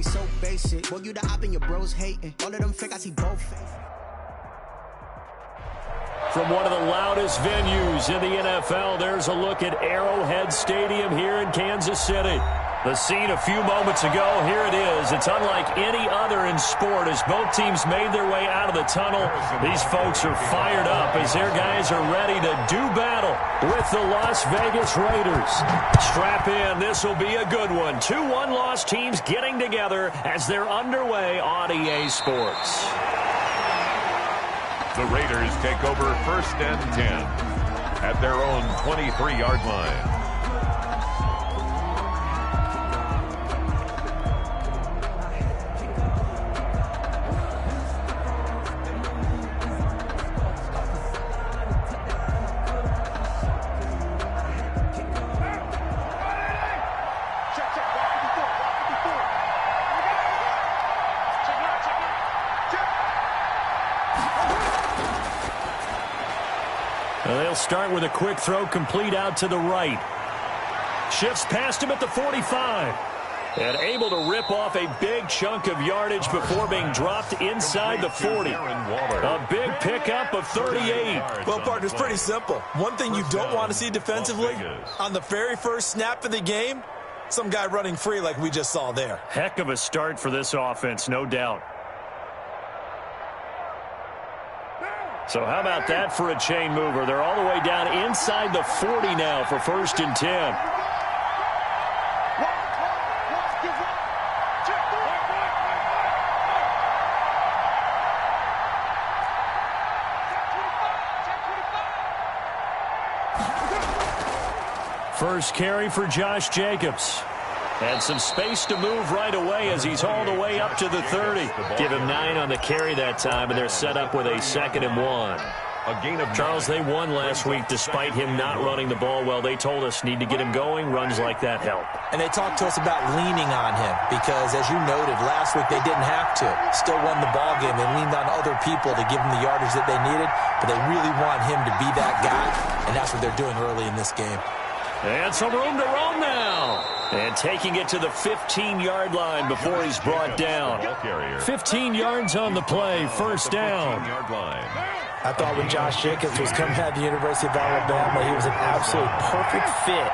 we so basic. Boy, you the op and your bros hating. All of them fake, I see both. From one of the loudest venues in the NFL, there's a look at Arrowhead Stadium here in Kansas City. The scene a few moments ago, here it is. It's unlike any other in sport as both teams made their way out of the tunnel. These folks are fired up as their guys are ready to do battle with the Las Vegas Raiders. Strap in, this will be a good one. 2 one-loss teams getting together as they're underway on EA Sports. The Raiders take over 1st and 10 at their own 23-yard line. They'll start with a quick throw complete out to the right. Shifts past him at the 45. And able to rip off a big chunk of yardage before being dropped inside the 40. A big pickup of 38. Well, partner, it's pretty simple. One thing you don't want to see defensively, on the very first snap of the game, some guy running free like we just saw there. Heck of a start for this offense, no doubt. So how about that for a chain mover? They're all the way down inside the 40 now for 1st and 10. First carry for Josh Jacobs. And some space to move right away as he's hauled away up to the 30. Give him 9 on the carry that time, and they're set up with a 2nd and 1. Charles, they won last week despite him not running the ball well. They told us need to get him going. Runs like that help. And they talked to us about leaning on him because, as you noted, last week they didn't have to. Still won the ball game. They leaned on other people to give them the yardage that they needed, but they really want him to be that guy, and that's what they're doing early in this game. And some room to roam now. And taking it to the 15-yard line before he's brought down. 15 yards on the play, 1st down. I thought when Josh Jacobs was coming out of the University of Alabama, he was an absolute perfect fit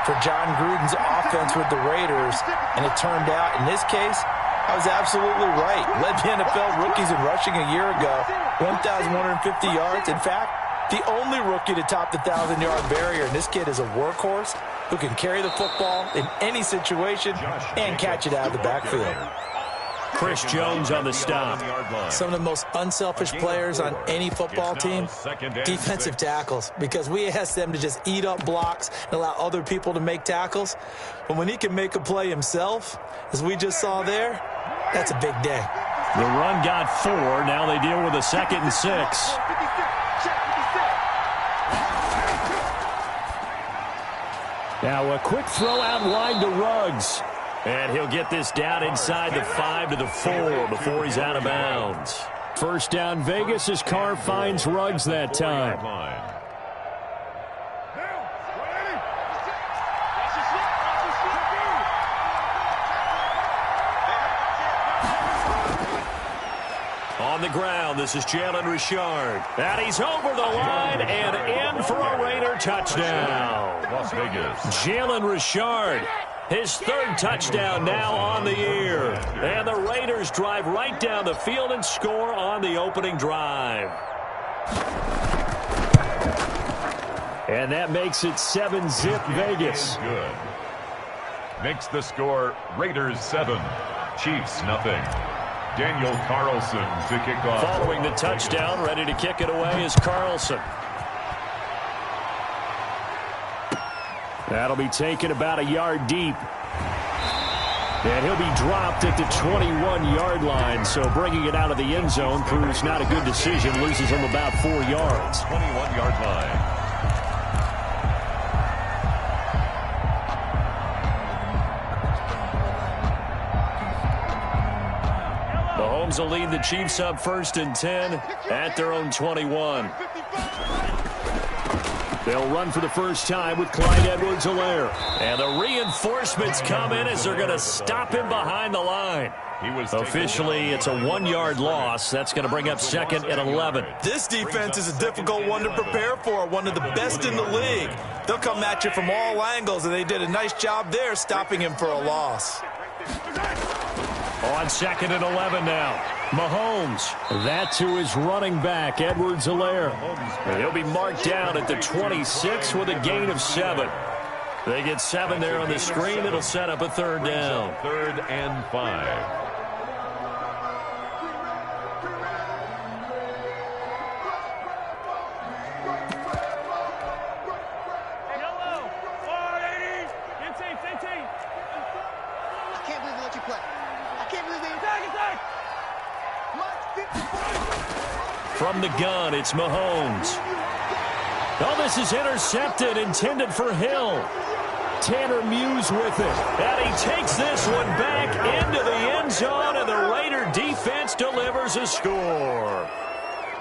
for John Gruden's offense with the Raiders. And it turned out, in this case, I was absolutely right. Led the NFL rookies in rushing a year ago, 1,150 yards. In fact, the only rookie to top the 1,000-yard barrier. And this kid is a workhorse who can carry the football in any situation and catch it out of the backfield. Chris Jones on the stop. Some of the most unselfish players on any football team, defensive tackles, because we ask them to just eat up blocks and allow other people to make tackles. But when he can make a play himself, as we just saw there, that's a big day. The run got 4. Now they deal with a 2nd and 6. Now a quick throw out wide to Ruggs. And he'll get this down inside the 5 to the 4 before he's out of bounds. 1st down Vegas as Carr finds Ruggs that time. On the ground, this is Jalen Richard. And he's over the line and in for a Raider touchdown. Las Vegas. Jalen Richard, his 3rd touchdown now on the year. And the Raiders drive right down the field and score on the opening drive. And that makes it 7-zip Vegas. Good. Makes the score Raiders 7, Chiefs nothing. Daniel Carlson to kick off. Following the touchdown, ready to kick it away is Carlson. That'll be taken about a yard deep. And he'll be dropped at the 21-yard line. So bringing it out of the end zone proves not a good decision. Loses him about 4 yards. 21-yard line. Mahomes will lead the Chiefs up 1st and 10 at their own 21. They'll run for the first time with Clyde Edwards-Helaire. And the reinforcements come in as they're going to stop him behind the line. Officially, it's a 1-yard loss. That's going to bring up second and 11. This defense is a difficult one to prepare for, one of the best in the league. They'll come at you from all angles, and they did a nice job there stopping him for a loss. On second and 11 now. Mahomes. That to his running back, Edwards-Helaire. He'll be marked down at the 26 with a gain of 7. They get 7 there on the screen. It'll set up a third down. 3rd and 5. From the gun, it's Mahomes. Oh, this is intercepted, intended for Hill. Tanner Muse with it. And he takes this one back into the end zone, and the Raider defense delivers a score.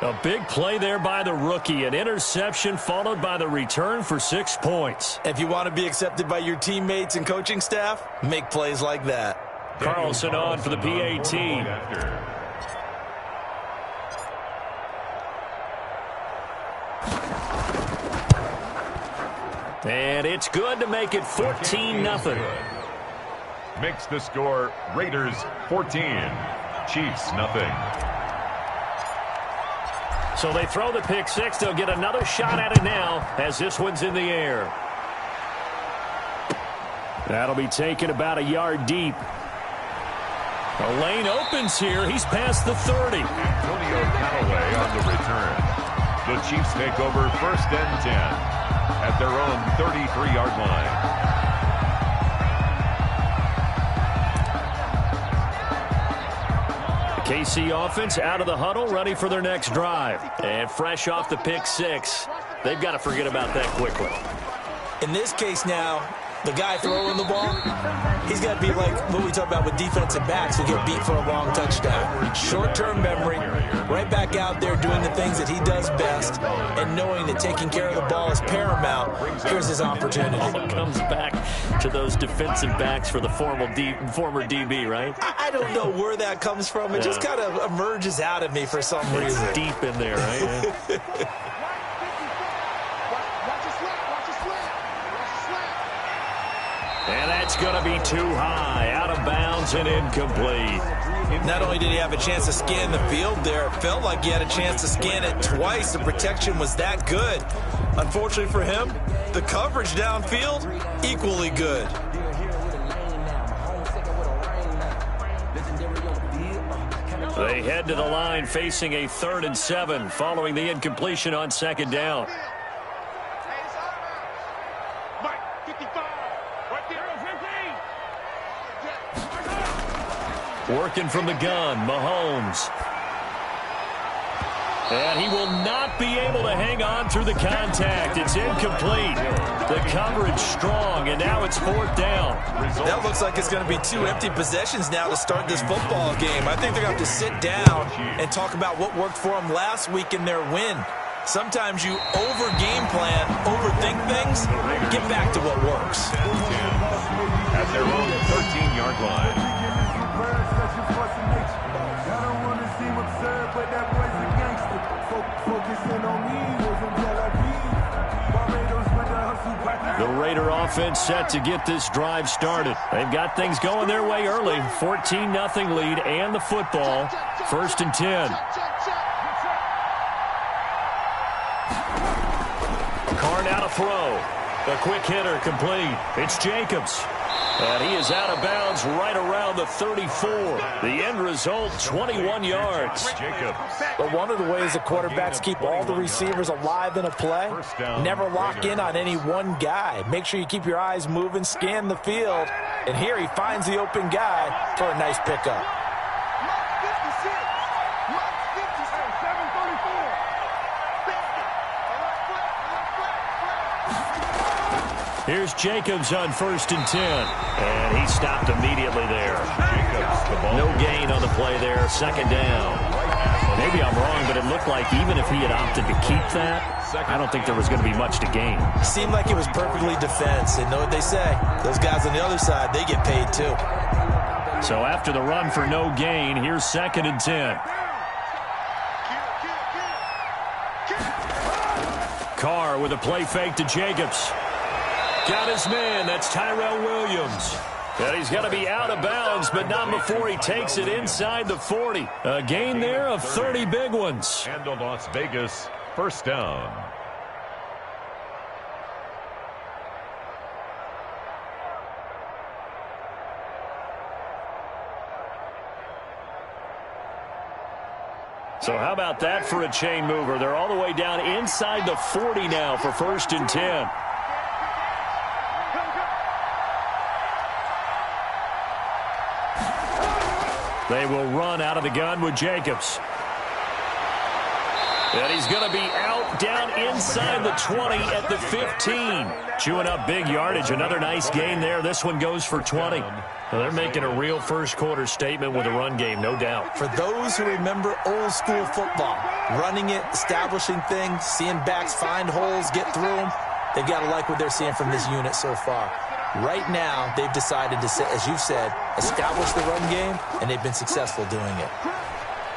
A big play there by the rookie. An interception followed by the return for 6 points. If you want to be accepted by your teammates and coaching staff, make plays like that. Carlson on for the PAT. And it's good to make it 14-0. Makes the score Raiders 14, Chiefs nothing. So they throw the pick six. They'll get another shot at it now as this one's in the air. That'll be taken about a yard deep. The lane opens here. He's past the 30. Antonio Callaway on the return. The Chiefs take over 1st and 10. At their own 33-yard line. The KC offense out of the huddle, ready for their next drive. And fresh off the pick six, they've got to forget about that quickly. In this case now, the guy throwing the ball, he's got to be like what we talk about with defensive backs who get beat for a long touchdown. Short-term memory, right back out there doing the things that he does best, and knowing that taking care of the ball is paramount. Here's his opportunity. It comes back to those defensive backs for the former DB, right? I don't know where that comes from. It just kind of emerges out of me for some reason. It's deep in there, right? Yeah. And that's going to be too high, out of bounds and incomplete. Not only did he have a chance to scan the field there, it felt like he had a chance to scan it twice. The protection was that good. Unfortunately for him, the coverage downfield, equally good. They head to the line facing a 3rd and 7 following the incompletion on 2nd down. Working from the gun, Mahomes. And he will not be able to hang on through the contact. It's incomplete. The coverage strong, and now it's 4th down. That looks like it's going to be 2 empty possessions now to start this football game. I think they're going to have to sit down and talk about what worked for them last week in their win. Sometimes you over-game plan, overthink things, get back to what works. At their own 13-yard line. The Raider offense set to get this drive started. They've got things going their way early. 14-0 lead and the football. 1st and 10. Carr out to throw. A quick hitter complete. It's Jacobs. And he is out of bounds right around the 34. The end result, 21 yards. But one of the ways the quarterbacks keep all the receivers alive in a play, never lock in on any one guy. Make sure you keep your eyes moving, scan the field. And here he finds the open guy for a nice pickup. Here's Jacobs on 1st and 10. And he stopped immediately there. Jacobs, the ball. No gain on the play there. 2nd down. Maybe I'm wrong, but it looked like even if he had opted to keep that, I don't think there was going to be much to gain. Seemed like it was perfectly defense. And know what they say? Those guys on the other side, they get paid too. So after the run for no gain, here's 2nd and 10. Carr with a play fake to Jacobs. Got his man. That's Tyrell Williams. And he's going to be out of bounds, but not before he takes it inside the 40. A gain there of 30 big ones. And the Las Vegas first down. So how about that for a chain mover? They're all the way down inside the 40 now for 1st and 10. They will run out of the gun with Jacobs. And he's going to be out down inside the 20 at the 15. Chewing up big yardage. Another nice gain there. This one goes for 20. Well, they're making a real first-quarter statement with a run game, no doubt. For those who remember old-school football, running it, establishing things, seeing backs find holes, get through them, they've got to like what they're seeing from this unit so far. Right now, they've decided to, as you've said, establish the run game, and they've been successful doing it.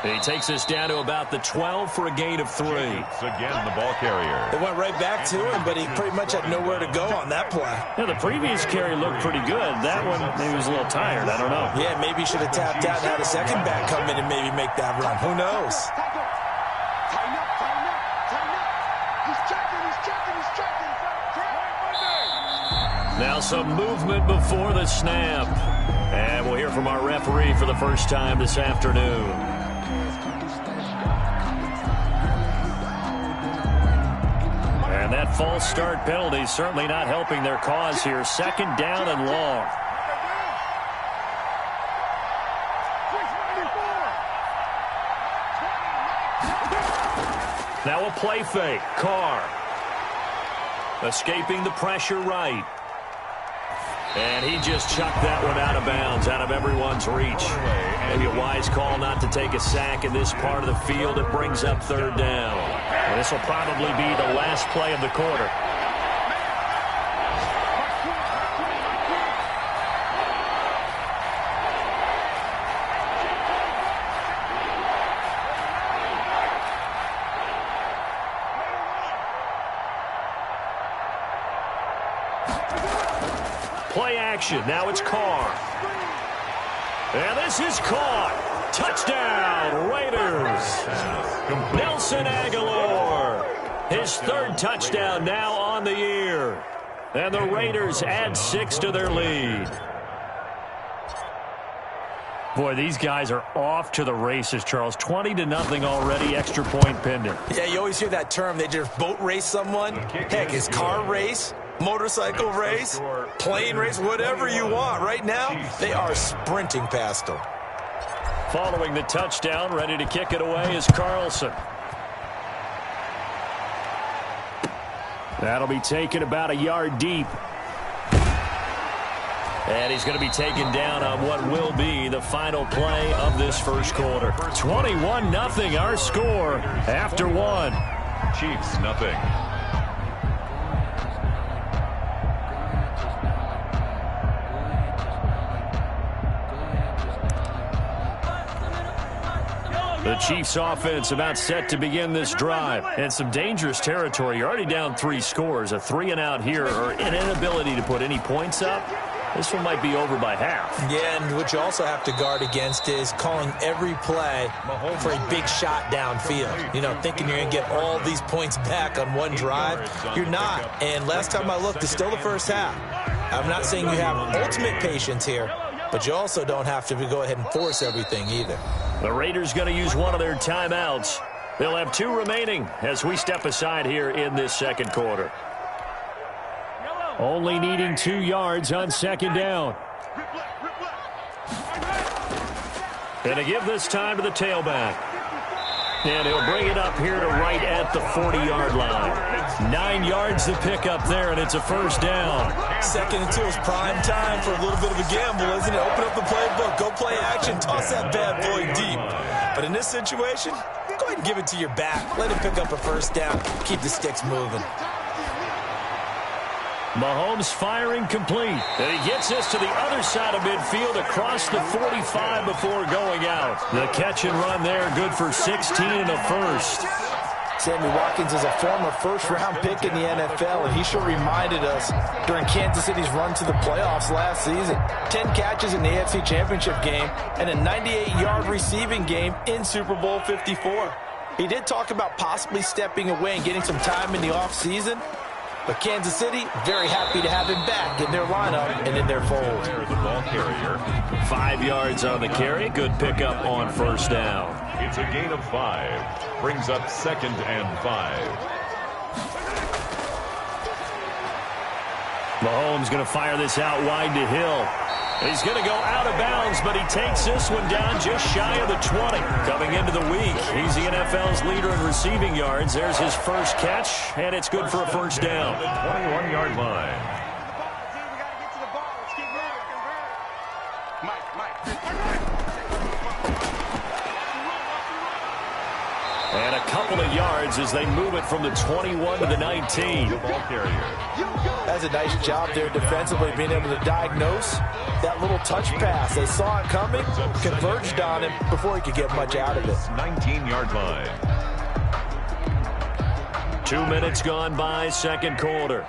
And he takes us down to about the 12 for a gain of 3. Again, the ball carrier. They went right back to him, but he pretty much had nowhere to go on that play. Yeah, the previous carry looked pretty good. That one, maybe he was a little tired. I don't know. Yeah, maybe he should have tapped out and had a second back come in and maybe make that run. Who knows? Now some movement before the snap. And we'll hear from our referee for the first time this afternoon. And that false start penalty certainly not helping their cause here. 2nd down and long. Now a play fake. Carr. Escaping the pressure right. And he just chucked that one out of bounds, out of everyone's reach. Maybe a wise call not to take a sack in this part of the field. It brings up 3rd down. And this will probably be the last play of the quarter. Play action. Now it's Carr. And this is caught. Touchdown, Raiders. Nelson Agholor. His 3rd touchdown now on the year. And the Raiders add 6 to their lead. Boy, these guys are off to the races, Charles. 20-0 already, extra point pending. Yeah, you always hear that term. They just boat race someone. Heck, it's car race, motorcycle race, plane race, whatever you want. Right now, they are sprinting past them. Following the touchdown, ready to kick it away is Carlson. That'll be taken about a yard deep. And he's going to be taken down on what will be the final play of this first quarter. 21-0 our score after 1. Chiefs, nothing. The Chiefs offense about set to begin this drive. And some dangerous territory. You're already down 3 scores. A 3-and-out here or an inability to put any points up. This one might be over by half. Yeah, and what you also have to guard against is calling every play for a big shot downfield. You know, thinking you're going to get all these points back on one drive. You're not. And last time I looked, it's still the first half. I'm not saying you have ultimate patience here, but you also don't have to go ahead and force everything either. The Raiders going to use one of their timeouts. They'll have 2 remaining as we step aside here in this second quarter. Only needing 2 yards on 2nd down. And to give this time to the tailback. And he'll bring it up here to right at the 40-yard line. 9 yards to pick up there, and it's a first down. 2nd and 2 is prime time for a little bit of a gamble, isn't it? Open up the playbook, go play action, toss that bad boy deep. But in this situation, go ahead and give it to your back. Let him pick up a first down. Keep the sticks moving. Mahomes firing complete. And he gets this to the other side of midfield across the 45 before going out. The catch and run there, good for 16 and a first. Sammy Watkins is a former first-round pick in the NFL, and he sure reminded us during Kansas City's run to the playoffs last season. 10 catches in the AFC Championship game and a 98-yard receiving game in Super Bowl 54. He did talk about possibly stepping away and getting some time in the offseason, but Kansas City, very happy to have him back in their lineup and in their fold. The ball carrier. 5 yards on the carry. Good pickup on first down. It's a gain of 5. Brings up 2nd and 5. Mahomes going to fire this out wide to Hill. He's going to go out of bounds, but he takes this one down just shy of the 20. Coming into the week, he's the NFL's leader in receiving yards. There's his first catch, and it's good for a first down. The 21-yard line. And a couple of yards as they move it from the 21 to the 19. The ball carrier. That's a nice job there defensively, being able to diagnose that little touch pass. They saw it coming, converged on him before he could get much out of it. 19-yard line. 2 minutes gone by, second quarter.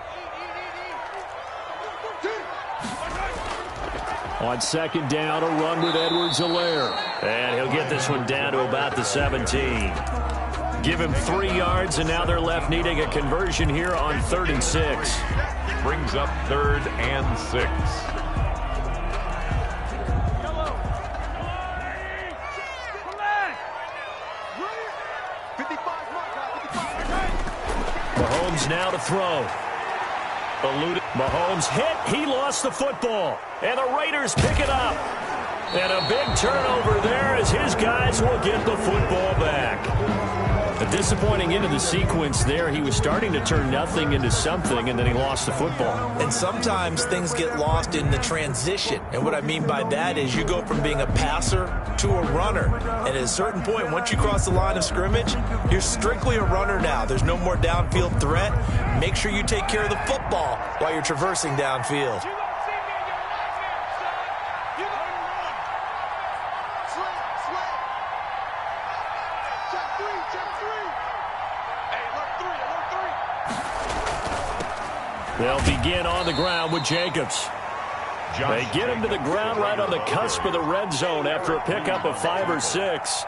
On second down, a run with Edwards-Helaire. And he'll get this one down to about the 17. Give him 3 yards, and now they're left needing a conversion here on 3rd and 6. Brings up 3rd and 6. Mahomes now to throw. Eluded. Mahomes hit. He lost the football. And the Raiders pick it up. And a big turnover there as his guys will get the football back. A disappointing end of the sequence there. He was starting to turn nothing into something, and then he lost the football. And sometimes things get lost in the transition. And what I mean by that is you go from being a passer to a runner. And at a certain point, once you cross the line of scrimmage, you're strictly a runner now. There's no more downfield threat. Make sure you take care of the football while you're traversing downfield. They'll begin on the ground with Jacobs. They get him to the ground right on the cusp of the red zone after a pickup of 5 or 6.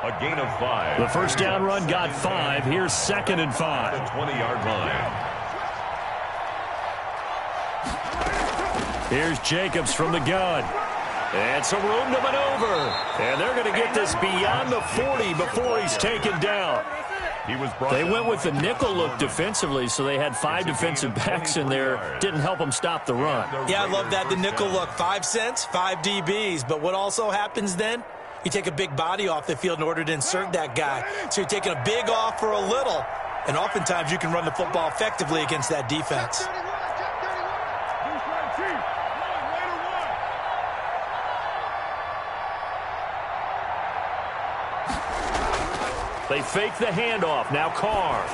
A gain of 5. The first down run got 5. Here's 2nd and 5. The 20-yard line. Here's Jacobs from the gun. And some room to maneuver. And they're going to get this beyond the 40 before he's taken down. They went with the nickel look defensively, so they had 5 defensive backs in there. Didn't help them stop the run. Yeah, I love that, the nickel look. 5 cents, 5 DBs. But what also happens then? You take a big body off the field in order to insert that guy. So you're taking a big off for a little. And oftentimes you can run the football effectively against that defense. They fake the handoff. Now Carr.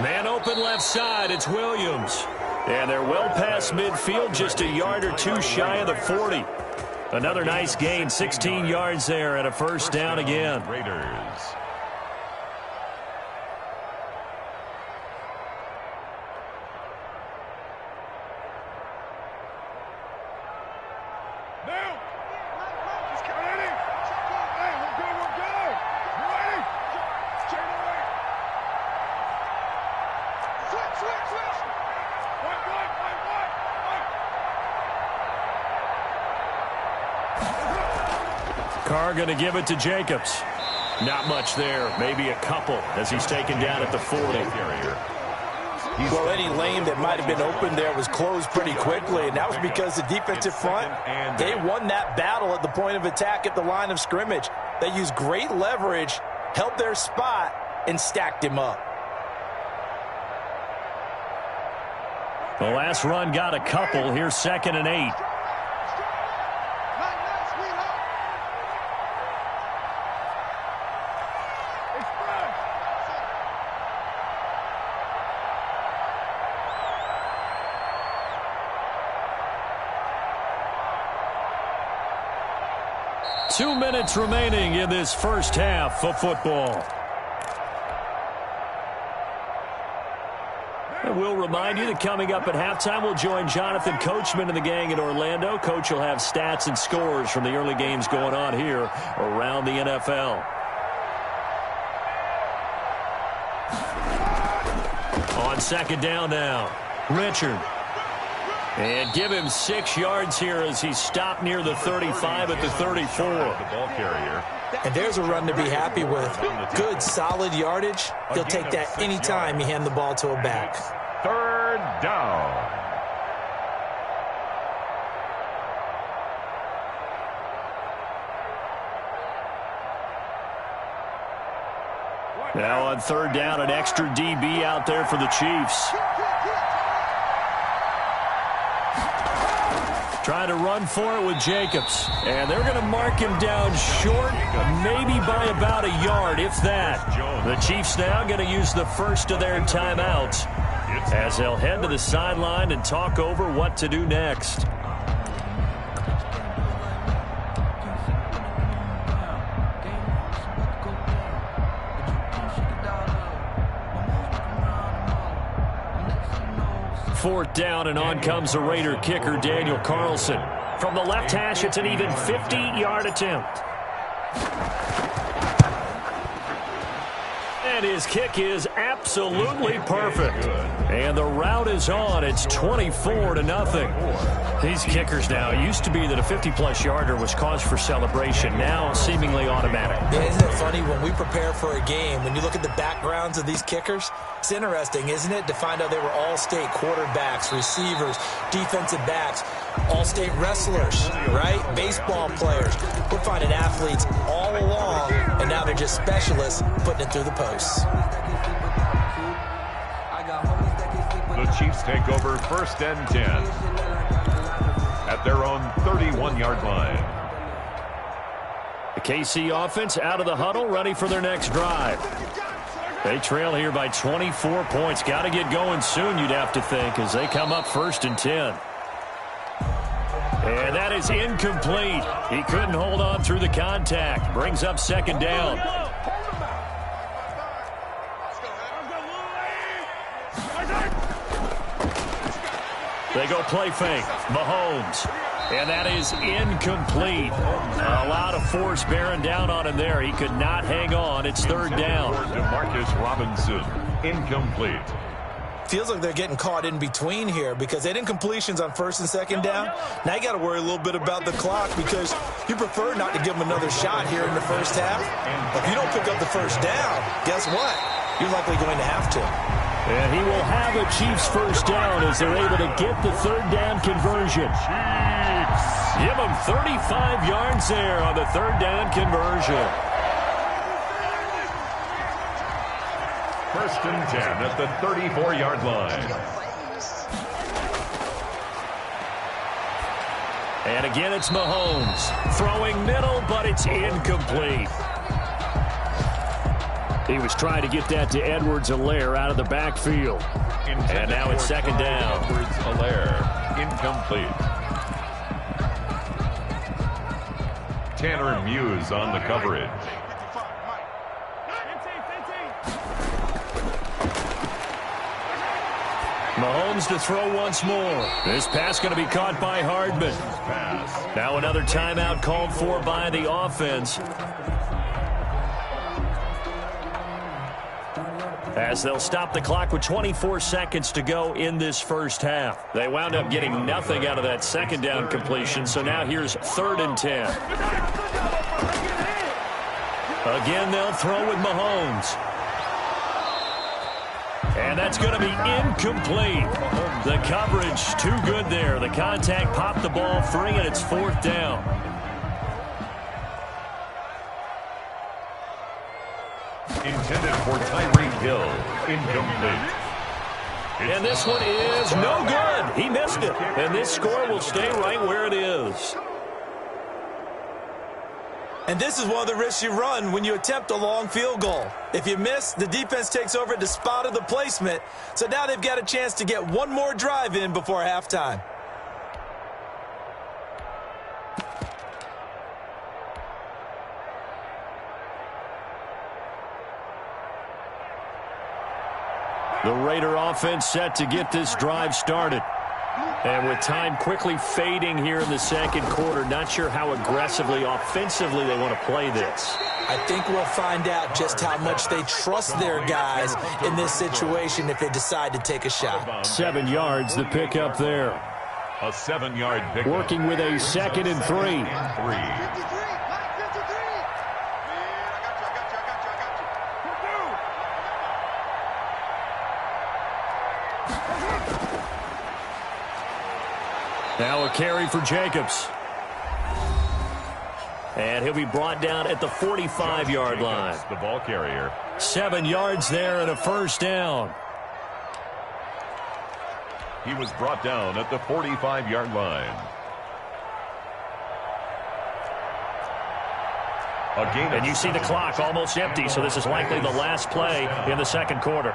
Man open left side. It's Williams. And they're well past midfield, just a yard or 2 shy of the 40. Another nice gain, 16 yards there and a first down again. Raiders. Carr going to give it to Jacobs. Not much there. Maybe a couple as he's taken down at the 40. Well, any lane that might have been open there was closed pretty quickly, and that was because the defensive front, they won that battle at the point of attack at the line of scrimmage. They used great leverage, held their spot, and stacked him up. The last run got a couple. Here's 2nd and 8. Two minutes remaining in this first half of football. And we'll remind you that coming up at halftime, we'll join Jonathan Coachman and the gang in Orlando. Coach will have stats and scores from the early games going on here around the NFL. On 2nd down now, Richard. And give him 6 yards here as he stopped near the 35 at the 34. The ball carrier. And there's a run to be happy with. Good, solid yardage. He'll take that anytime you hand the ball to a back. 3rd down. Now on 3rd down, an extra DB out there for the Chiefs. Trying to run for it with Jacobs. And they're going to mark him down short, maybe by about a yard, if that. The Chiefs now going to use the first of their timeouts as they'll head to the sideline and talk over what to do next. Fourth down, and on comes the Raider kicker, Daniel Carlson. From the left hash, it's an even 50-yard attempt. And his kick is absolutely perfect. And the route is on. It's 24-0. These kickers now, it used to be that a 50-plus yarder was cause for celebration. Now seemingly automatic. Yeah, isn't it funny when we prepare for a game, when you look at the backgrounds of these kickers, it's interesting, isn't it, to find out they were all-state quarterbacks, receivers, defensive backs, all-state wrestlers, right? Baseball players. We're finding athletes all along, and now they're just specialists putting it through the posts. The Chiefs take over 1st and 10 at their own 31-yard line. The KC offense out of the huddle, ready for their next drive. They trail here by 24 points. Got to get going soon, you'd have to think, as they come up 1st and 10. And that is incomplete. He couldn't hold on through the contact. Brings up 2nd down. They go play fake. Mahomes. And that is incomplete. A lot of force bearing down on him there. He could not hang on. It's 3rd down. Demarcus Robinson. Incomplete. Feels like they're getting caught in between here because they did incompletions on 1st and 2nd down. Now you got to worry a little bit about the clock because you prefer not to give them another shot here in the first half. If you don't pick up the 1st down, guess what? You're likely going to have to. And he will have a Chiefs 1st down as they're able to get the 3rd down conversion. Give them 35 yards there on the 3rd down conversion. 1st and 10 at the 34-yard line. And again, it's Mahomes. Throwing middle, but it's incomplete. He was trying to get that to Edwards-Helaire out of the backfield. And now it's 2nd down. Edwards-Helaire, incomplete. Tanner Muse on the coverage. Mahomes to throw once more. This pass going to be caught by Hardman. Now another timeout called for by the offense, as they'll stop the clock with 24 seconds to go in this first half. They wound up getting nothing out of that 2nd down completion, so now here's 3rd and 10. Again, they'll throw with Mahomes. And And that's going to be incomplete. The coverage too good there. The contact popped the ball free, and it's 4th down. Intended for Tyreek Hill. Incomplete. And this one is no good. He missed it. And this score will stay right where it is. And this is one of the risks you run when you attempt a long field goal. If you miss, the defense takes over at the spot of the placement. So now they've got a chance to get one more drive in before halftime. The Raider offense set to get this drive started. And with time quickly fading here in the second quarter, not sure how aggressively, offensively they want to play this. I think we'll find out just how much they trust their guys in this situation if they decide to take a shot. 7 yards, the pickup there. A 7-yard pickup. Working with a 2nd and 3. Now a carry for Jacobs. And he'll be brought down at the 45-yard line. The ball carrier. 7 yards there and a 1st down. He was brought down at the 45-yard line. And you see the clock almost empty, so this is likely the last play in the second quarter.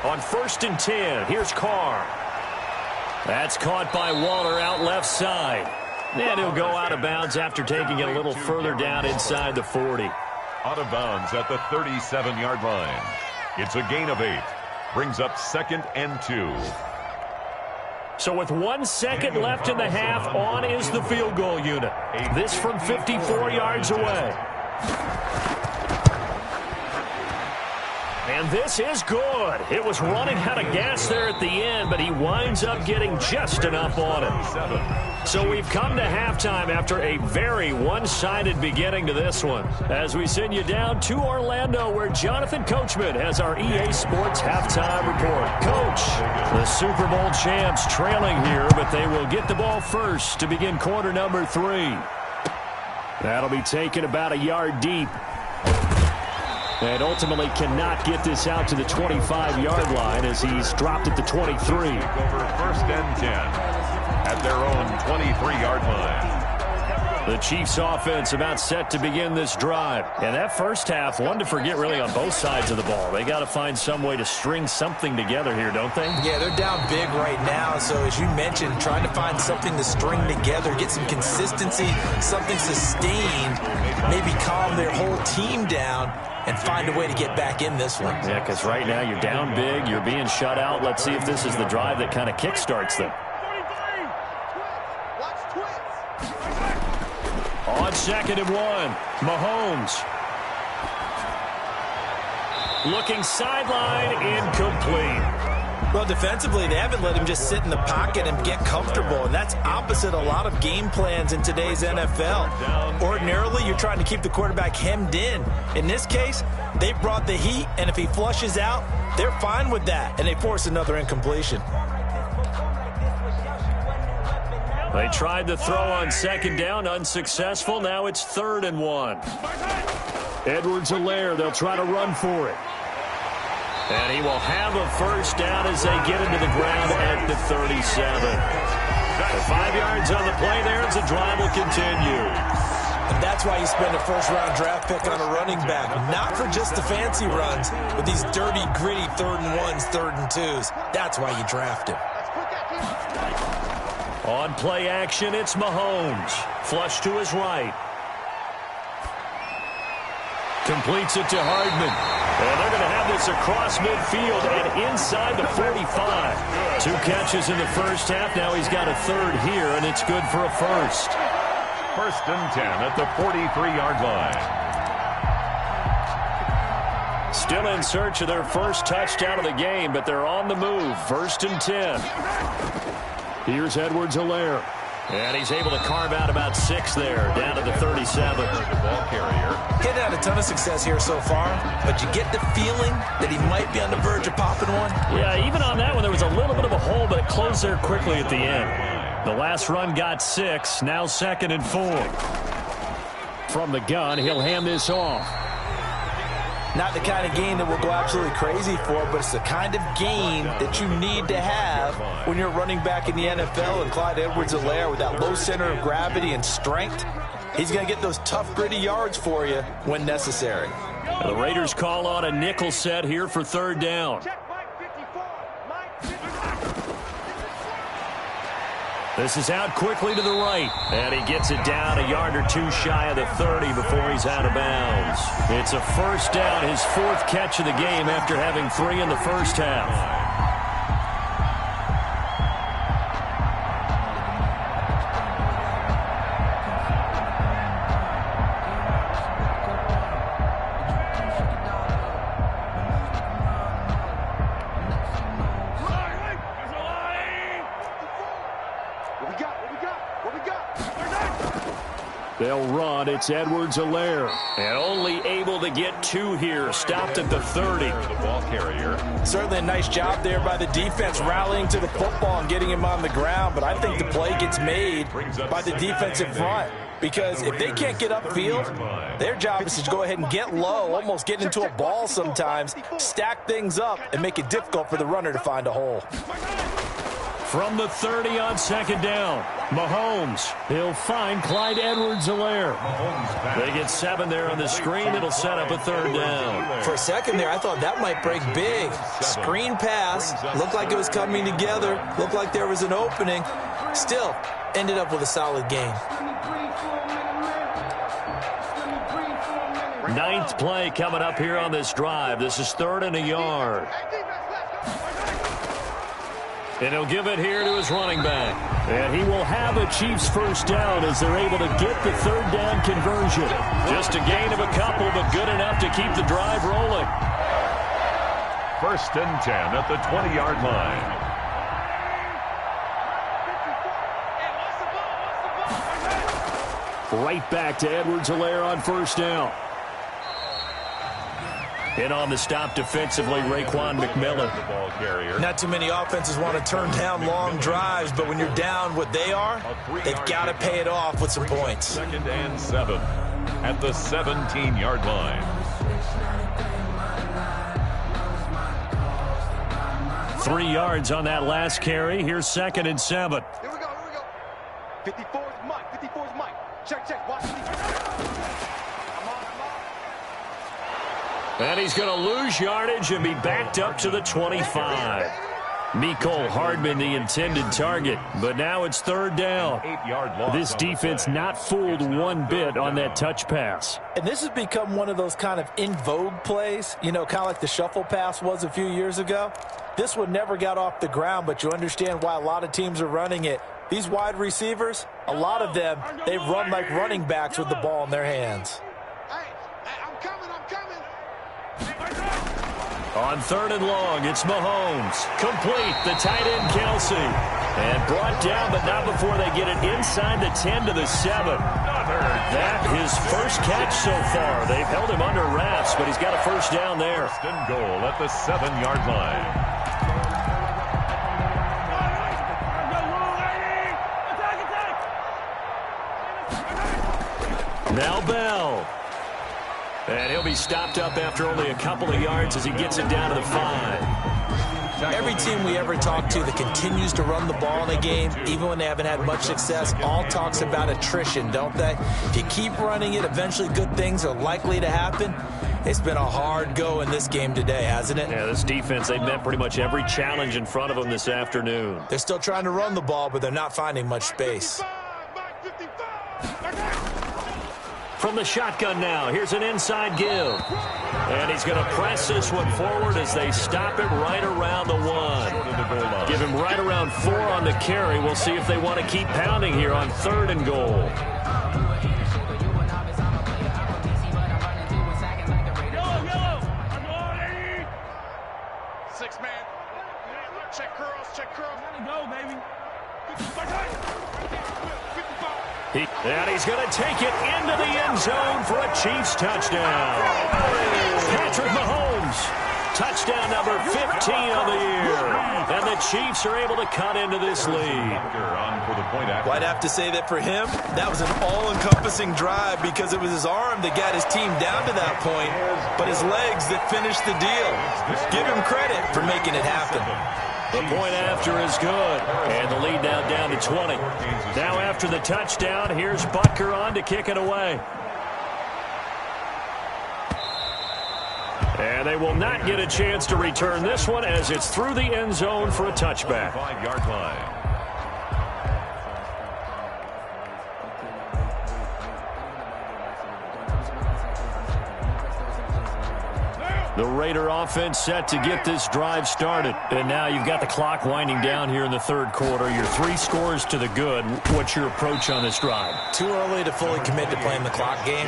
On 1st and 10, here's Carr. That's caught by Waller out left side. And he'll go out of bounds after taking it a little further down inside the 40. Out of bounds at the 37-yard line. It's a gain of 8. Brings up 2nd and 2. So with 1 second left in the half, on is the field goal unit. This from 54 yards away. And this is good. It was running out of gas there at the end, but he winds up getting just enough on it. So we've come to halftime after a very one-sided beginning to this one. As we send you down to Orlando, where Jonathan Coachman has our EA Sports halftime report. Coach, the Super Bowl champs trailing here, but they will get the ball first to begin quarter number 3. That'll be taken about a yard deep. And ultimately cannot get this out to the 25-yard line as he's dropped at the 23. Over 1st and 10 at their own 23-yard line. The Chiefs offense about set to begin this drive. And that first half, one to forget really on both sides of the ball. They got to find some way to string something together here, don't they? Yeah, they're down big right now. So as you mentioned, trying to find something to string together, get some consistency, something sustained, maybe calm their whole team down and find a way to get back in this one. Yeah, because right now you're down big, you're being shut out. Let's see if this is the drive that kind of kickstarts them. On 2nd and 1, Mahomes. Looking sideline, incomplete. Well, defensively, they haven't let him just sit in the pocket and get comfortable, and that's opposite a lot of game plans in today's NFL. Ordinarily, you're trying to keep the quarterback hemmed in. In this case, they brought the heat, and if he flushes out, they're fine with that, and they force another incompletion. They tried to throw on 2nd down, unsuccessful. Now it's 3rd and 1. Edwards-Helaire, they'll try to run for it. And he will have a 1st down as they get into the ground at the 37. So 5 yards on the play there as the drive will continue. And that's why you spend a first-round draft pick on a running back. Not for just the fancy runs, but these dirty, gritty 3rd and 1s, 3rd and 2s. That's why you draft him. On play action, it's Mahomes. Flush to his right. Completes it to Hardman. And they're going to have this across midfield and inside the 45. 2 catches in the first half. Now he's got a 3rd here, and it's good for a 1st. 1st and 10 at the 43-yard line. Still in search of their first touchdown of the game, but they're on the move. 1st and 10. Here's Edwards-Helaire. And he's able to carve out about 6 there, down to the 37. The ball carrier. He's had a ton of success here so far, but you get the feeling that he might be on the verge of popping one. Yeah, even on that one, there was a little bit of a hole, but it closed there quickly at the end. The last run got 6, now 2nd and 4. From the gun, he'll hand this off. Not the kind of game that we'll go absolutely crazy for, but it's the kind of game that you need to have when you're running back in the NFL. And Clyde Edwards-Helaire, with that low center of gravity and strength, he's going to get those tough, gritty yards for you when necessary. The Raiders call on a nickel set here for 3rd down. This is out quickly to the right, and he gets it down a yard or 2 shy of the 30 before he's out of bounds. It's a 1st down, his 4th catch of the game after having 3 in the first half. They'll run. It's Edwards-Helaire. And only able to get 2 here. Stopped at the 30. The ball carrier. Certainly a nice job there by the defense rallying to the football and getting him on the ground. But I think the play gets made by the defensive front. Because if they can't get upfield, their job is to go ahead and get low, almost get into a ball sometimes, stack things up, and make it difficult for the runner to find a hole. From the 30 on 2nd down, Mahomes. He'll find Clyde Edwards-Helaire. They get 7 there on the screen. It'll set up a 3rd down. For a second there, I thought that might break big. Screen pass. Looked like it was coming together. Looked like there was an opening. Still, ended up with a solid game. 9th play coming up here on this drive. This is 3rd and a yard. And he'll give it here to his running back. And he will have a Chiefs 1st down as they're able to get the 3rd down conversion. Just a gain of a couple, but good enough to keep the drive rolling. 1st and 10 at the 20-yard line. Right back to Edwards-Helaire on 1st down. And on the stop defensively, Raekwon McMillan. The ball carrier. Not too many offenses want to turn down long drives, but when you're down what they are, they've got to pay it off with some points. 2nd and 7 at the 17-yard line. 3 yards on that last carry. Here's 2nd and 7. Here we go. 54 is Mike. 54 is Mike. Check. Watch. And he's going to lose yardage and be backed up to the 25. Mecole Hardman, the intended target, but now it's 3rd down. 8-yard loss. This defense not fooled one bit on that touch pass. And this has become one of those kind of in vogue plays, kind of like the shuffle pass was a few years ago. This one never got off the ground, but you understand why a lot of teams are running it. These wide receivers, a lot of them, they run like running backs with the ball in their hands. On 3rd and long, it's Mahomes. Complete, the tight end Kelsey. And brought down, but not before they get it inside the 10 to the 7. That his 1st catch so far. They've held him under wraps, but he's got a 1st down there. 1st and goal at the 7-yard line. Now Bell. And he'll be stopped up after only a couple of yards as he gets it down to the 5. Every team we ever talk to that continues to run the ball in a game, even when they haven't had much success, all talks about attrition, don't they? If you keep running it, eventually good things are likely to happen. It's been a hard go in this game today, hasn't it? Yeah, this defense, they've met pretty much every challenge in front of them this afternoon. They're still trying to run the ball, but they're not finding much space. From the shotgun now, here's an inside give. And he's going to press this one forward as they stop it right around the 1. Give him right around 4 on the carry. We'll see if they want to keep pounding here on 3rd and goal. And he's going to take it into the end zone for a Chiefs touchdown. Patrick Mahomes. Touchdown number 15 of the year. And the Chiefs are able to cut into this lead. Well, I'd have to say that for him, that was an all-encompassing drive because it was his arm that got his team down to that point, but his legs that finished the deal. Give him credit for making it happen. The point after is good. And the lead now down to 20. Now after the touchdown, here's Butker on to kick it away. And they will not get a chance to return this one as it's through the end zone for a touchback. 5-yard line. The Raider offense set to get this drive started. And now you've got the clock winding down here in the third quarter. You're 3 scores to the good. What's your approach on this drive? Too early to fully commit to playing the clock game.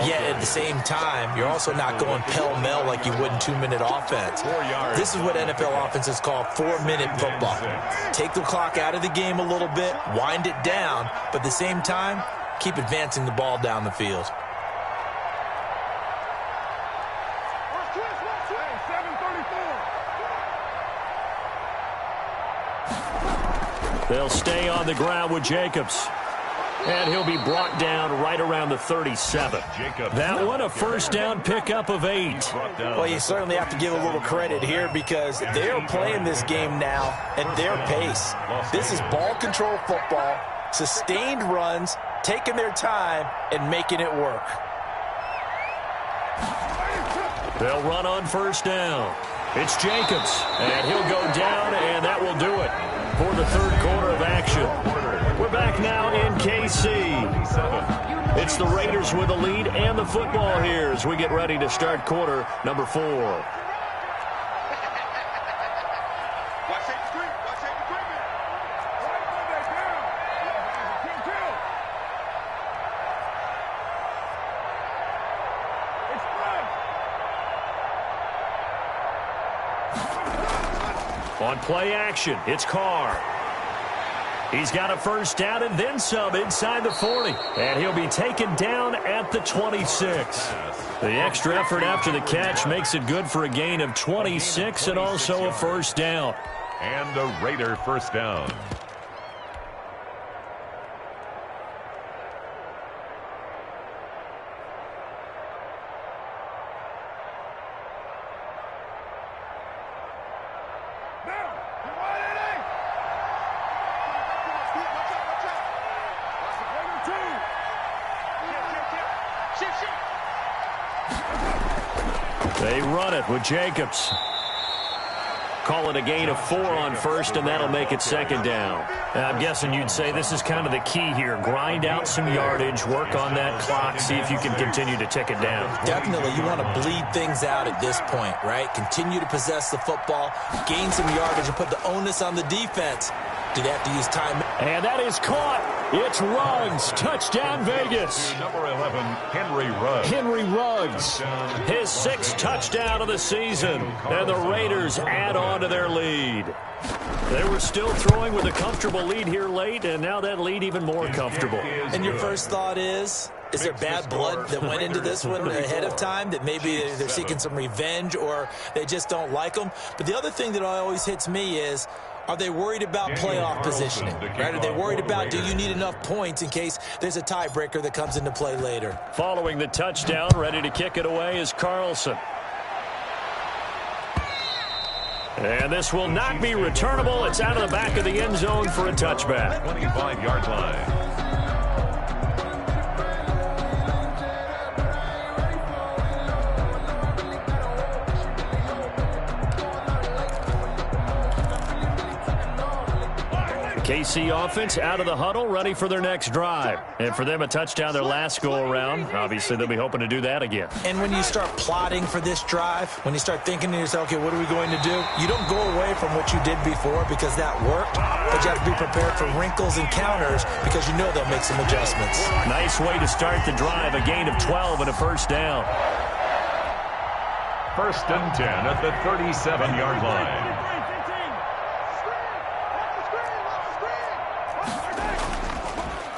Yet at the same time, you're also not going pell-mell like you would in 2-minute offense. This is what NFL offenses call 4-minute football. Take the clock out of the game a little bit, wind it down, but at the same time, keep advancing the ball down the field. They'll stay on the ground with Jacobs. And he'll be brought down right around the 37. That one a first down pickup of 8. Well, you certainly have to give a little credit here because they're playing this game now at their pace. This is ball control football, sustained runs, taking their time, and making it work. They'll run on first down. It's Jacobs, and he'll go down, and that will do it for the third quarter of action. We're back now in KC. It's the Raiders with the lead and the football here as we get ready to start quarter number 4. On play action, it's Carr. He's got a first down and then some inside the 40. And he'll be taken down at the 26. The extra effort after the catch makes it good for a gain of 26 and also a first down. And a Raider first down. They run it with Jacobs. Call it a gain of 4 on first, and that'll make it second down. I'm guessing you'd say this is kind of the key here. Grind out some yardage, work on that clock, see if you can continue to tick it down. Definitely. You want to bleed things out at this point, right? Continue to possess the football, gain some yardage, and put the onus on the defense. Do they have to use time? And that is caught. It's Ruggs. Touchdown, Vegas. Number 11, Henry Ruggs. Henry Ruggs. His 6th touchdown of the season. And the Raiders add on to their lead. They were still throwing with a comfortable lead here late, and now that lead even more comfortable. And your first thought is there bad blood that went into this one ahead of time, that maybe they're seeking some revenge or they just don't like them? But the other thing that always hits me is, are they worried about playoff positioning? Right? Are they worried about, do you need enough points in case there's a tiebreaker that comes into play later? Following the touchdown, ready to kick it away is Carlson. And this will not be returnable. It's out of the back of the end zone for a touchback. 25-yard line. KC offense out of the huddle, ready for their next drive. And for them, a touchdown their last go-around. Obviously, they'll be hoping to do that again. And when you start plotting for this drive, when you start thinking to yourself, okay, what are we going to do? You don't go away from what you did before because that worked, but you have to be prepared for wrinkles and counters because you know they'll make some adjustments. Nice way to start the drive, a gain of 12 and a first down. First and 10 at the 37-yard line.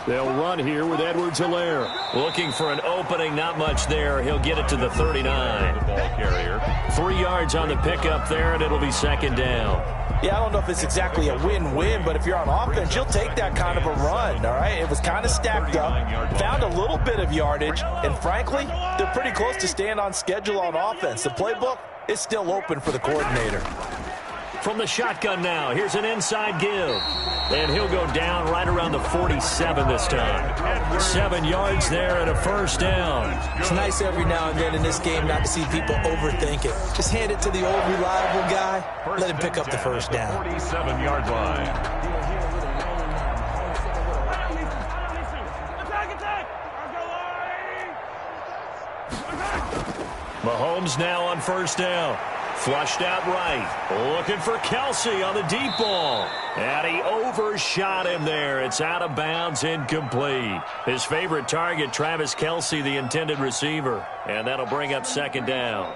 They'll run here with Edwards-Helaire. Looking for an opening, not much there. He'll get it to the 39. The ball carrier. 3 yards on the pickup there, and it'll be second down. Yeah, I don't know if it's exactly a win-win, but if you're on offense, you'll take that kind of a run, all right? It was kind of stacked up, found a little bit of yardage, and frankly, they're pretty close to staying on schedule on offense. The playbook is still open for the coordinator. From the shotgun now, here's an inside give. And he'll go down right around the 47 this time. 7 yards there and a first down. It's nice every now and then in this game not to see people overthink it. Just hand it to the old reliable guy, let him pick up the first down. 47-yard line. Mahomes now on first down. Flushed out right. Looking for Kelce on the deep ball. And he overshot him there. It's out of bounds, incomplete. His favorite target, Travis Kelce, the intended receiver. And that'll bring up second down.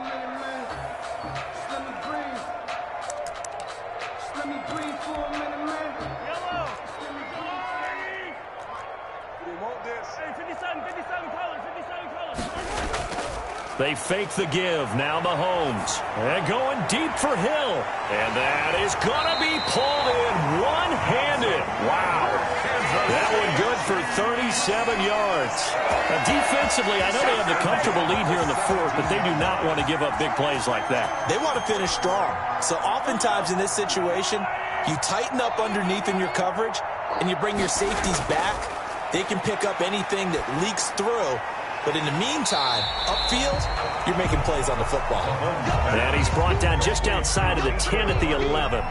They fake the give. Now Mahomes. And going deep for Hill. And that is going to be pulled in one-handed. Wow. That one good for 37 yards. Now, defensively, I know they have the comfortable lead here in the fourth, but they do not want to give up big plays like that. They want to finish strong. So oftentimes in this situation, you tighten up underneath in your coverage, and you bring your safeties back. They can pick up anything that leaks through. But in the meantime, upfield, you're making plays on the football. And he's brought down just outside of the 10 at the 11.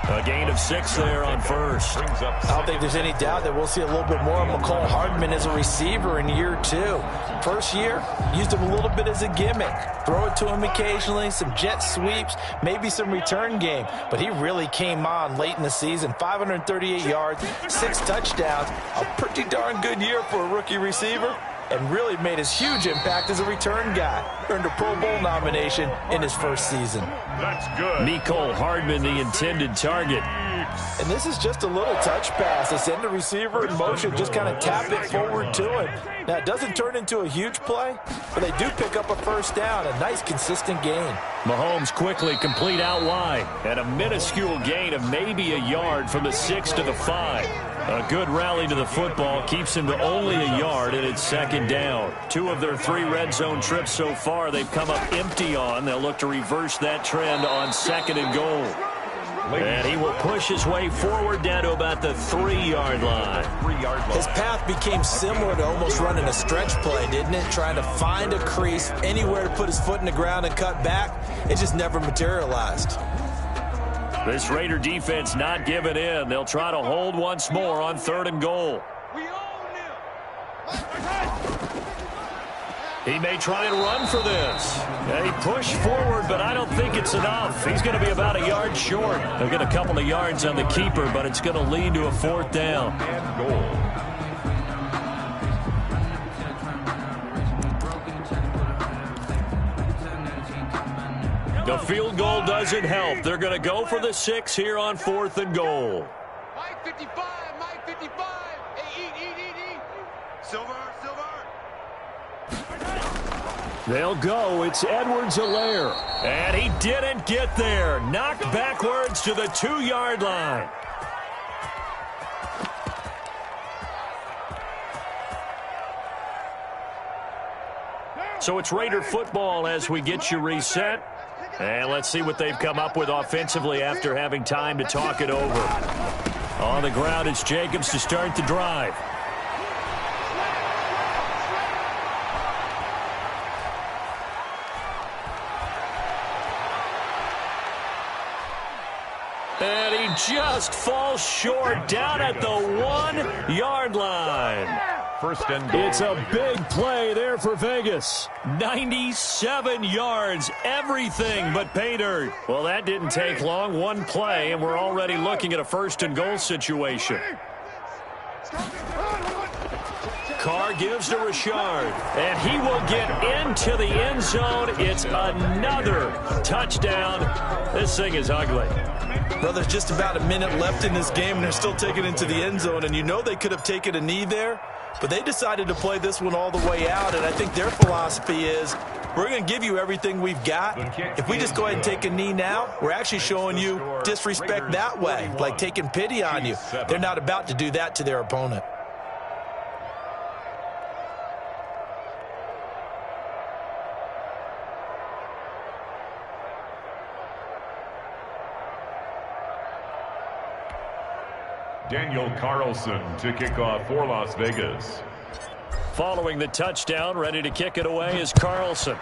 A gain of 6 there on first. I don't think there's any doubt that we'll see a little bit more of Mecole Hardman as a receiver in year 2. First year, used him a little bit as a gimmick. Throw it to him occasionally, some jet sweeps, maybe some return game. But he really came on late in the season. 538 yards, 6 touchdowns. A pretty darn good year for a rookie receiver. And really made his huge impact as a return guy. Earned a Pro Bowl nomination in his first season. That's good. Mecole Hardman, the intended target. And this is just a little touch pass. They send the receiver in motion, just kind of tap it forward to him. Now, it doesn't turn into a huge play, but they do pick up a first down. A nice, consistent gain. Mahomes quickly complete out wide. And a minuscule gain of maybe a yard from the 6 to the 5. A good rally to the football keeps him to only a yard, and it's second down. 2 of their 3 red zone trips so far they've come up empty on. They'll look to reverse that trend on second and goal. And he will push his way forward down to about the 3-yard line. His path became similar to almost running a stretch play, didn't it? Trying to find a crease, anywhere to put his foot in the ground and cut back. It just never materialized. This Raider defense not giving in. They'll try to hold once more on 3rd and goal. He may try and run for this. He pushed forward, but I don't think it's enough. He's going to be about a yard short. They'll get a couple of yards on the keeper, but it's going to lead to a 4th down. And goal. The field goal doesn't help. They're going to go for the 6 here on 4th and goal. Mike 55, Mike 55. Hey, eat. Silver. They'll go. It's Edwards-Helaire. And he didn't get there. Knocked backwards to the 2-yard line. So it's Raider football as we get you reset. And let's see what they've come up with offensively after having time to talk it over. On the ground, it's Jacobs to start the drive. And he just falls short down at the 1-yard line. First and goal. It's a big play there for Vegas. 97 yards, everything but pay dirt. Well, that didn't take long. 1 play, and we're already looking at a 1st and goal situation. Carr gives to Richard, and he will get into the end zone. It's another touchdown. This thing is ugly. Well, there's just about a minute left in this game, and they're still taking it to the end zone. And you know they could have taken a knee there, but they decided to play this one all the way out. And I think their philosophy is, we're going to give you everything we've got. If we just go ahead and take a knee now, we're actually showing you disrespect that way, like taking pity on you. They're not about to do that to their opponent. Daniel Carlson to kick off for Las Vegas. Following the touchdown, ready to kick it away is Carlson.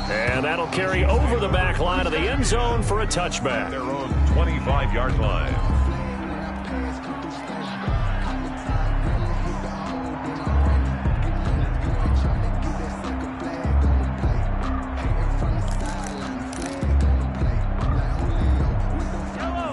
And that'll carry over the back line of the end zone for a touchback. Their own 25-yard line.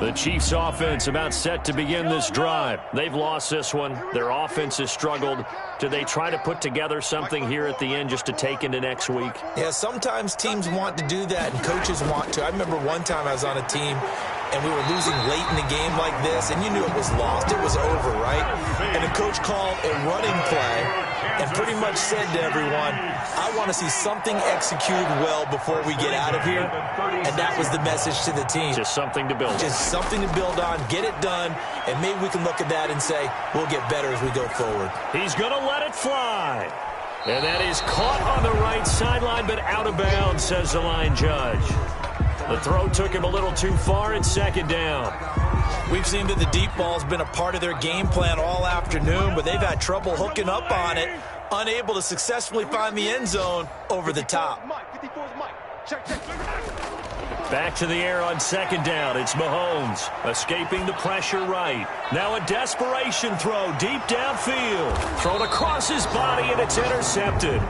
The Chiefs offense about set to begin this drive. They've lost this one. Their offense has struggled. Do they try to put together something here at the end just to take into next week? Yeah, sometimes teams want to do that and coaches want to. I remember one time I was on a team and we were losing late in the game like this, and you knew it was lost. It was over, right? And the coach called a running play and pretty much said to everyone, I want to see something executed well before we get out of here. And that was the message to the team. Just something to build on. Just something to build on, get it done, and maybe we can look at that and say, we'll get better as we go forward. He's going to let it fly. And that is caught on the right sideline, but out of bounds, says the line judge. The throw took him a little too far. It's second down. We've seen that the deep ball's been a part of their game plan all afternoon, but they've had trouble hooking up on it, unable to successfully find the end zone over the top. Back to the air on second down. It's Mahomes escaping the pressure right. Now a desperation throw deep downfield. Thrown across his body, and it's intercepted.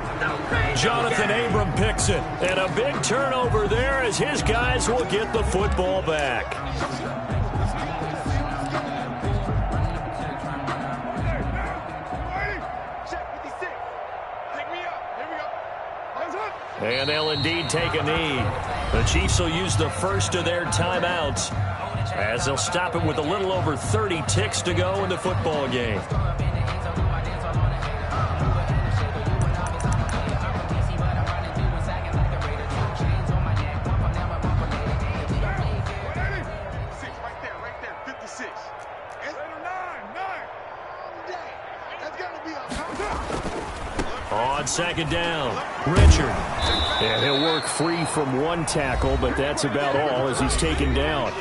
Jonathan Abram picks it. And a big turnover there as his guys will get the football back. And they'll indeed take a knee. The Chiefs will use the first of their timeouts as they'll stop it with a little over 30 ticks to go in the football game. On second down, Richard. And he'll work free from one tackle, but that's about all as he's taken down.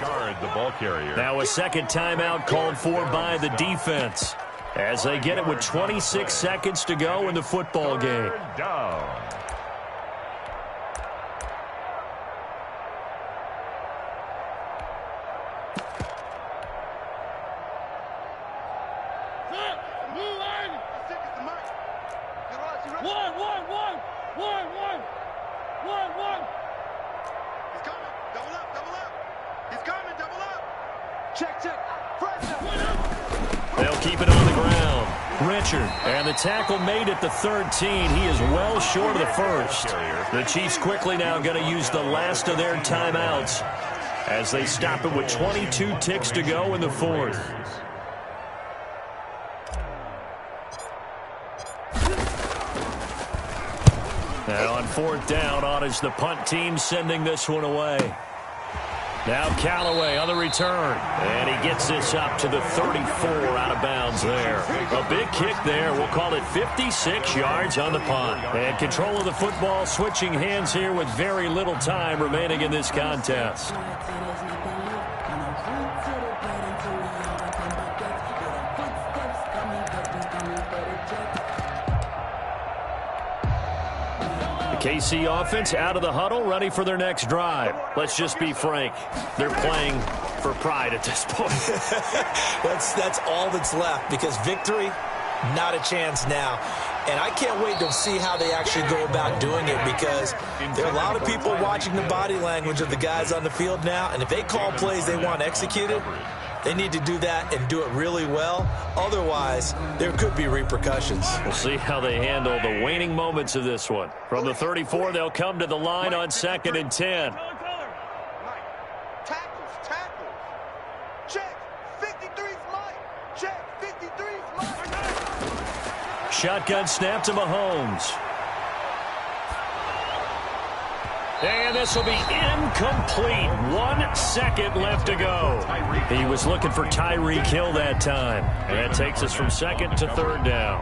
The ball carrier. Now a second timeout called for by the defense as they get it with 26 seconds to go in the football game. Down. They'll keep it on the ground. Richard, and the tackle made at the 13. He is well short of the first. The Chiefs quickly now going to use the last of their timeouts as they stop it with 22 ticks to go in the fourth. Now on fourth down, on is the punt team sending this one away. Now Callaway on the return, and he gets this up to the 34 out of bounds there. A big kick there. We'll call it 56 yards on the punt. And control of the football switching hands here with very little time remaining in this contest. KC offense out of the huddle, ready for their next drive. Let's just be frank. They're playing for pride at this point. That's all that's left, because victory, not a chance now. And I can't wait to see how they actually go about doing it, because there are a lot of people watching the body language of the guys on the field now, and if they call plays they want executed, They need to do that and do it really well. Otherwise, there could be repercussions. We'll see how they handle the waning moments of this one. From the 34, they'll come to the line on 2nd and 10. Tackles. Check. 53's Mike. Check. 53's Mike. Shotgun snap to Mahomes. And this will be incomplete. 1 second left to go. He was looking for Tyreek Hill that time. And that takes us from 2nd to 3rd down.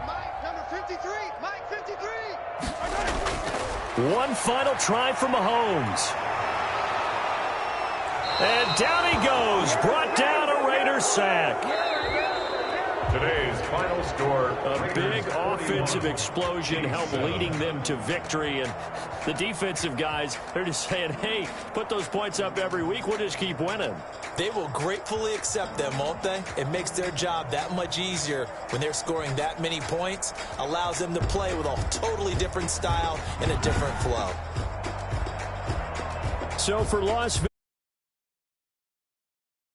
Mike, number 53. Mike, 53. One final try for Mahomes. And down he goes. Brought down a Raiders sack. Today's final score. A big offensive explosion helped leading them to victory. And the defensive guys, they're just saying, hey, put those points up every week. We'll just keep winning. They will gratefully accept them, won't they? It makes their job that much easier when they're scoring that many points. Allows them to play with a totally different style and a different flow. So for Las Vegas.